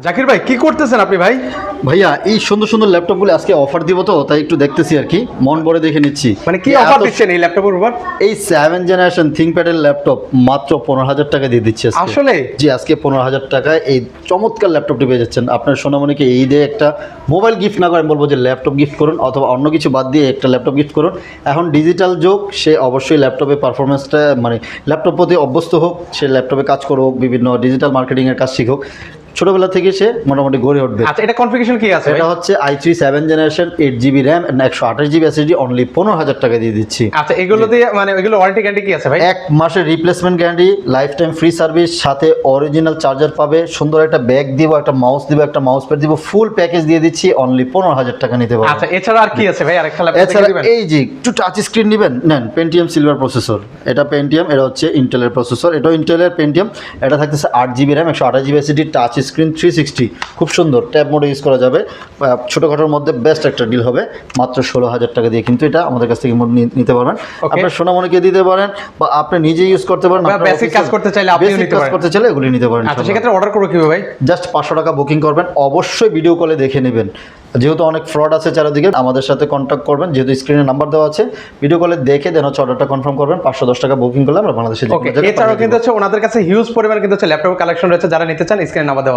জাকির ভাই কি করতেছেন আপনি ভাই? ভাইয়া এই সুন্দর সুন্দর ল্যাপটপগুলো আজকে অফার দিব তো তাই একটু দেখতেছি আর কি, মন ভরে দেখে নিচ্ছি। মানে কি অফার দিচ্ছেন এই ল্যাপটপের উপর? এই 7 জেনারেশন থিংকপ্যাডের ল্যাপটপ মাত্র 15,000 টাকা দিয়ে দিচ্ছে আজকে। আসলে? জি, আজকে 15,000 টাকায় এই চমৎকার ল্যাপটপটি পেয়ে যাচ্ছেন। আপনার সোনামণিকে এই দিয়ে একটা মোবাইল গিফট না করেন, বলবো যে ল্যাপটপ গিফট করুন, অথবা অন্য কিছু বাদ দিয়ে একটা ল্যাপটপ গিফট করুন। এখন ডিজিটাল যুগ, সে অবশ্যই ল্যাপটপে পারফরমেন্সটা মানে ল্যাপটপ প্রতি অভ্যস্ত হোক, সে ল্যাপটপে কাজ করুক, বিভিন্ন ডিজিটাল মার্কেটিংয়ের কাজ শিখুক, ছোটবেলা থেকে সে মোটামুটি গড়ে উঠবে। আচ্ছা, এটা কনফিগারেশন কি আছে? এটা হচ্ছে i3 7 generation 8GB RAM 128GB SSD only 15,000 টাকা দিয়ে দিচ্ছি। আচ্ছা, এগুলো দিয়ে মানে এগুলো ওয়ারেন্টি গ্যারান্টি কি আছে ভাই? 1 মাসের replacement guarantee, life time free service, সাথে অরিজিনাল চার্জার পাবে, সুন্দর একটা ব্যাগ দিব, একটা মাউস দিব, একটা মাউস প্যাড দিব, ফুল প্যাকেজ দিয়ে দিচ্ছি অনলি 15,000 টাকা নিতে পারবেন। আচ্ছা, এছাড়া আর কি আছে ভাই? আরেকটা ল্যাপটপ এছাড়া দিবেন? এই যে একটু টাচ স্ক্রিন নেবেন, নেন পেন্টিয়াম সিলভার প্রসেসর। এটা পেন্টিয়াম, এটা হচ্ছে ইন্টেলের প্রসেসর, এটাও ইন্টেলের পেন্টিয়াম। এটা থাকতেছে 8GB RAM 128GB SSD, touch screen 360, খুব সুন্দর, ট্যাব মোডে ইউজ করা যাবে। ছোটোখাটোর মধ্যে বেস্ট একটা ডিল হবে মাত্র 16,000 টাকা দিয়ে, কিন্তু এটা আমাদের কাছ থেকে নিতে পারবেন। আপনার সোনামণিকে দিতে পারেন বা আপনি নিজে ইউজ করতে পারেন। বেসিক কাজ করতে চাইলে আপনিও নিতে পারেন। করতে চাইলে এগুলি নিতে পারেন। আচ্ছা, সেক্ষেত্রে অর্ডার করবো কিভাবে ভাই? জাস্ট 500 টাকা বুকিং করবেন, অবশ্যই ভিডিও কলে দেখে নেবেন, যেহেতু অনেক ফ্রড আছে চারিদিকে। আমাদের সাথে কন্ট্যাক্ট করবেন, যেহেতু স্ক্রিনে নাম্বার দেওয়া আছে, ভিডিও কলে দেখে দেন হচ্ছে অর্ডারটা কনফার্ম করবেন। 510 টাকা বুকিং করলে আমরা বাংলাদেশে এছাড়াও কিন্তু হচ্ছে ওনাদের কাছে হিউজ পরিমাণ কিন্তু হচ্ছে ল্যাপটপ কালেকশন রয়েছে, যারা নিতে চান স্ক্রিনে নাম্বার দেওয়া